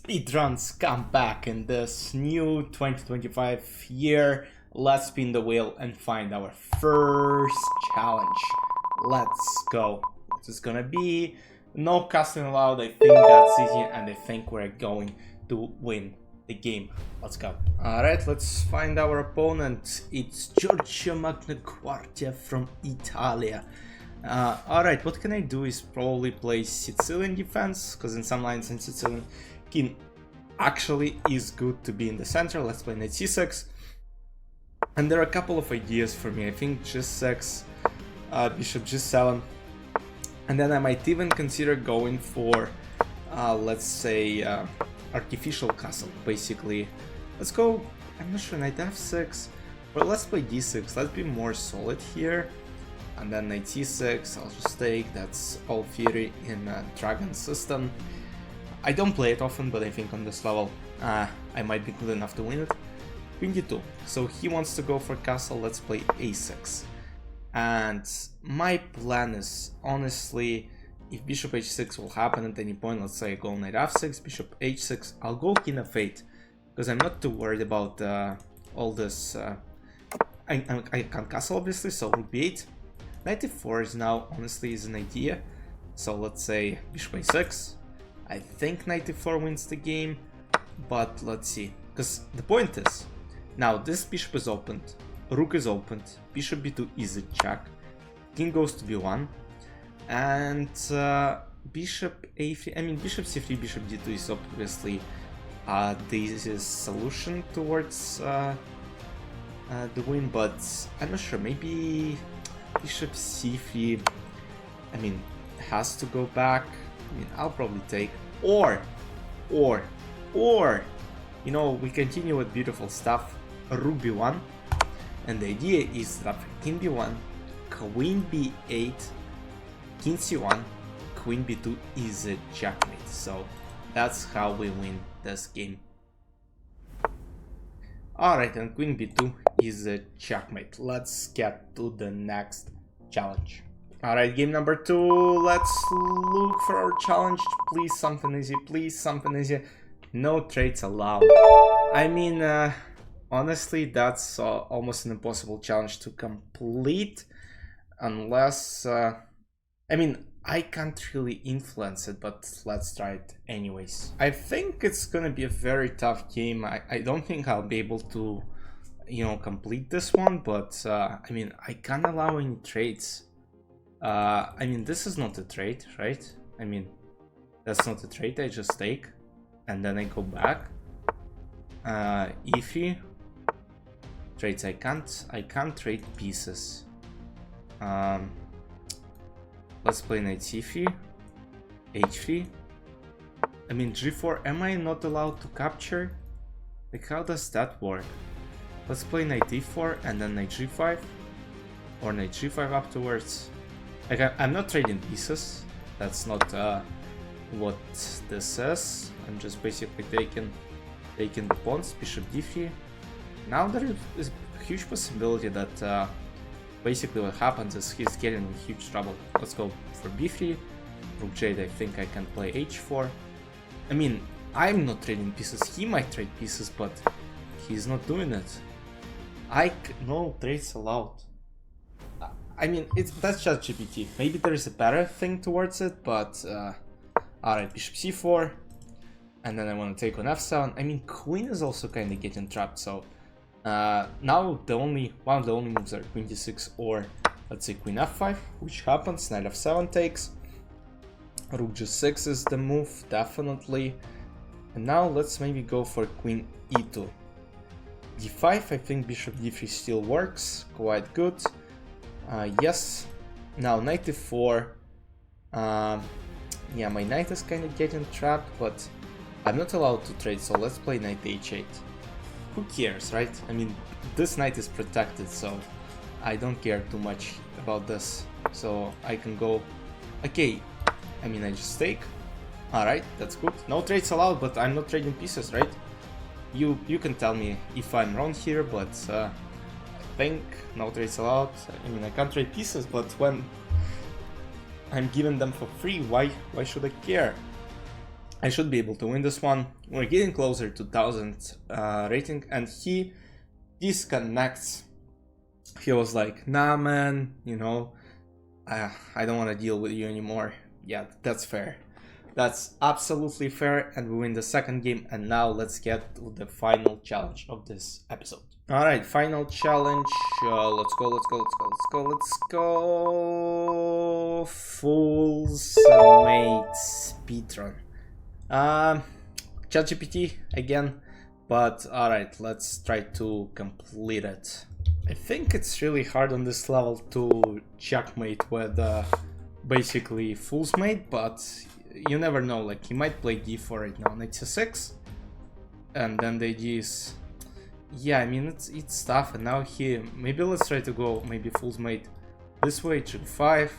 speedruns come back in this new 2025 year. Let's spin the wheel and find our first challenge. Let's go. What is gonna be? No casting allowed. I think that's easy, and I think we're going to win the game. Let's go. Alright, let's find our opponent. It's Giorgio Magnaguardia from Italia. Alright, what can I do is probably play Sicilian defense, because in some lines in Sicilian king actually is good to be in the center. Let's play knight c6. And there are a couple of ideas for me. I think g6, bishop g7, and then I might even consider going for, let's say, artificial castle, basically. Let's go, I'm not sure, knight f6, but let's play d6, let's be more solid here. And then knight c6, I'll just take, that's all theory in Dragon system. I don't play it often, but I think on this level I might be good enough to win it. Queen d2, so he wants to go for castle, let's play a6. And my plan is, honestly, if bishop h6 will happen at any point, let's say I go knight f6, bishop h6, I'll go king f8, because I'm not too worried about all this. I can't castle, obviously, so rook b8. Knight e4 is now, honestly, is an idea. So let's say bishop a6. I think knight e4 wins the game, but let's see. Because the point is, now this bishop is opened, rook is opened, bishop b2 is a check, king goes to b1, and bishop a3, I mean bishop c3, bishop d2 is obviously the easiest solution towards the win, but I'm not sure, maybe bishop c3, I mean, has to go back. I mean, I'll probably take, or, you know, we continue with beautiful stuff, rook b1, and the idea is that king b1, queen b8, king c1, queen b2 is a checkmate, so that's how we win this game. Alright, and queen b2 is a checkmate. Let's get to the next challenge. Alright, game number 2, let's look for our challenge. Please something easy, please something easy. No trades allowed. I mean, honestly, that's almost an impossible challenge to complete. Unless, I mean, I can't really influence it, but let's try it anyways. I think it's gonna be a very tough game. I don't think I'll be able to, you know, complete this one, but I mean, I can't allow any trades. I mean, this is not a trade, right? I mean, that's not a trade, I just take, and then I go back. Iffy. Trades, I can't trade pieces. Let's play knight c3, h3. I mean, g4, am I not allowed to capture? Like, how does that work? Let's play knight d4 and then knight g5, or knight g5 afterwards. Like, I'm not trading pieces, that's not what this is. I'm just basically taking the pawns, bishop d3. Now there is a huge possibility that basically what happens is he's getting in huge trouble. Let's go for b3, rook j8, I think I can play h4. I mean, I'm not trading pieces, he might trade pieces, but he's not doing it. No trades allowed. I mean, that's just GPT. Maybe there is a better thing towards it, but alright, bishop c4, and then I want to take on f7. I mean, queen is also kind of getting trapped, so now one of the only moves are queen d6 or let's say queen f5, which happens. Knight f7 takes, rook g6 is the move, definitely. And now let's maybe go for queen e2, d5. I think bishop d3 still works quite good. Yes. Now knight e4. Yeah, my knight is kind of getting trapped, but I'm not allowed to trade, so let's play knight h8. Who cares, right? I mean, this knight is protected, so I don't care too much about this. So I can go, okay, I mean, I just take. Alright, that's good. No trades allowed, but I'm not trading pieces, right? You can tell me if I'm wrong here, but I think no trades allowed. I mean, I can't trade pieces, but when I'm giving them for free, why should I care? I should be able to win this one. We're getting closer to 1000 rating, and he disconnects. He was like, nah man, you know, I don't want to deal with you anymore. Yeah, that's fair. That's absolutely fair, and we win the second game. And now let's get to the final challenge of this episode. Alright, final challenge. Let's go, let's go, let's go, let's go, let's go. Fool's Mate speedrun. ChatGPT again, but alright, let's try to complete it. I think it's really hard on this level to checkmate with basically Fool's Mate, but you never know. Like, he might play d4 right now, knight c6, and then the idea is, yeah, I mean, it's tough. And now he, maybe let's try to go maybe Fool's Mate this way, h5.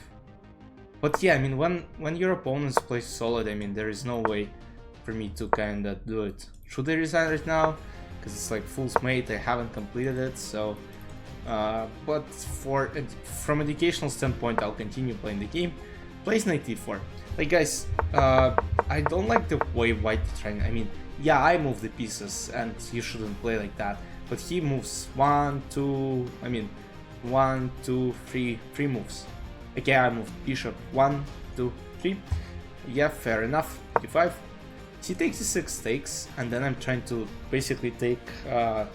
But yeah, I mean, when your opponents play solid, I mean, there is no way for me to kinda do it. Should I resign right now? Because it's like Fool's Mate, I haven't completed it, so... but from educational standpoint, I'll continue playing the game. Plays knight e4. Like, guys, I don't like the way white is trying. I mean, yeah, I move the pieces, and you shouldn't play like that. But he moves 1, 2, I mean, 1, 2, 3 moves. Okay, I moved bishop 1, 2, 3. Yeah, fair enough. d5. He takes c6 takes, and then I'm trying to basically take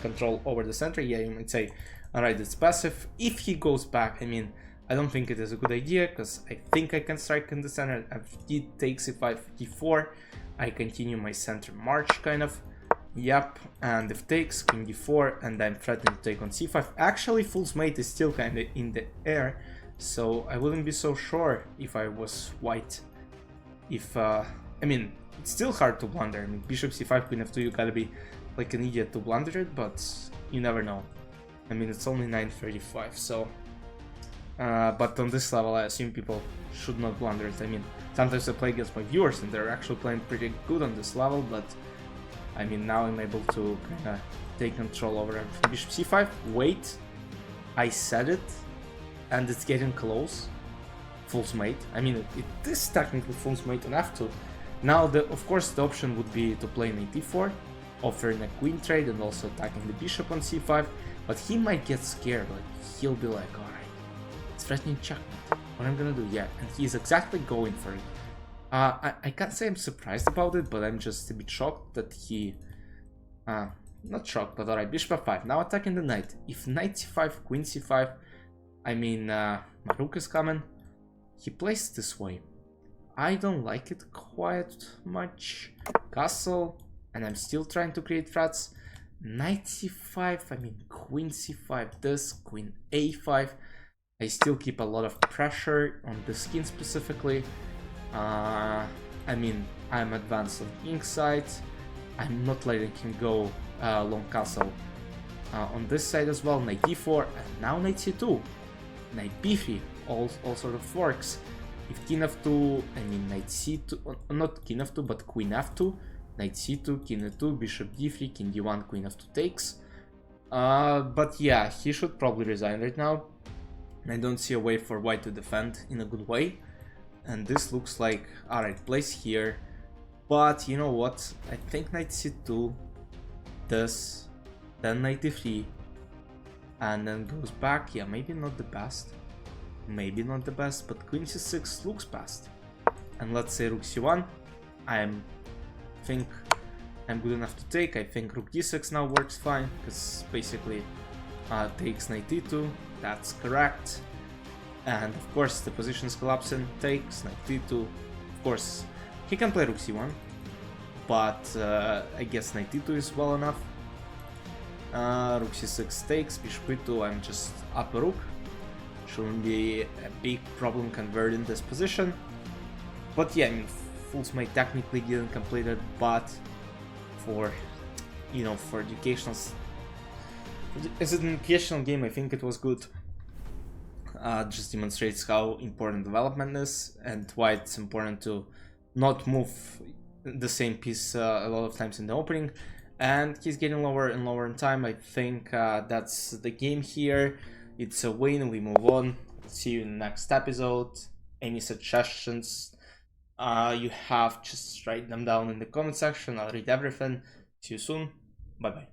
control over the center. Yeah, you might say, alright, it's passive. If he goes back, I mean, I don't think it is a good idea, because I think I can strike in the center. If he takes c5, d4, I continue my center march, kind of. Yep, and if takes, king d4, and I'm threatening to take on c5. Actually, Fool's Mate is still kind of in the air, so I wouldn't be so sure if I was white. If, I mean, it's still hard to blunder. I mean, bishop c5, queen f2, you gotta be like an idiot to blunder it, but you never know. I mean, it's only 9:35, so... but on this level, I assume people should not blunder it. I mean, sometimes I play against my viewers, and they're actually playing pretty good on this level, but... I mean, now I'm able to kinda take control over everything. Bishop c5, wait, I said it, and it's getting close. Fool's Mate. I mean, it is technically Fool's Mate on f2. Now, of course, the option would be to play knight e4, offering a queen trade and also attacking the bishop on c5, but he might get scared. Like, he'll be like, alright, it's threatening checkmate. What I'm gonna do? Yeah, and he's exactly going for it. I can't say I'm surprised about it, but I'm just a bit shocked that he... not shocked, but alright, bishop f5. Now attacking the knight. If knight c5, queen c5, I mean, my rook is coming. He plays this way. I don't like it quite much. Castle, and I'm still trying to create threats. Knight c5, I mean, queen c5, this, queen a5. I still keep a lot of pressure on this king specifically. I mean, I'm advanced on king's side. I'm not letting him go long castle on this side as well. Knight d4, and now knight c2. Knight b3, all sort of works. If king f2, I mean knight c2, not king f2, but queen f2. Knight c2, king e2, bishop d3, king d1, queen f2 takes. But yeah, he should probably resign right now. I don't see a way for white to defend in a good way. And this looks like, alright, place here. But you know what? I think knight c2, this, then knight d3, and then goes back. Yeah, maybe not the best. Maybe not the best, but queen c6 looks best. And let's say rook c1. I think I'm good enough to take. I think rook d6 now works fine, because basically takes knight d2. That's correct. And of course the position is collapsing. Takes knight d2. Of course he can play rook c1, but I guess knight d2 is well enough. Rook c6 takes, bishop e2. I'm just up a rook. Shouldn't be a big problem converting this position. But yeah, I mean, Fool's Mate technically didn't complete it, but for, you know, for educational, as an educational game, I think it was good. Just demonstrates how important development is and why it's important to not move the same piece a lot of times in the opening. And he's getting lower and lower in time. I think that's the game here. It's a win, we move on. See you in the next episode. Any suggestions? You have just write them down in the comment section. I'll read everything. See you soon. Bye bye.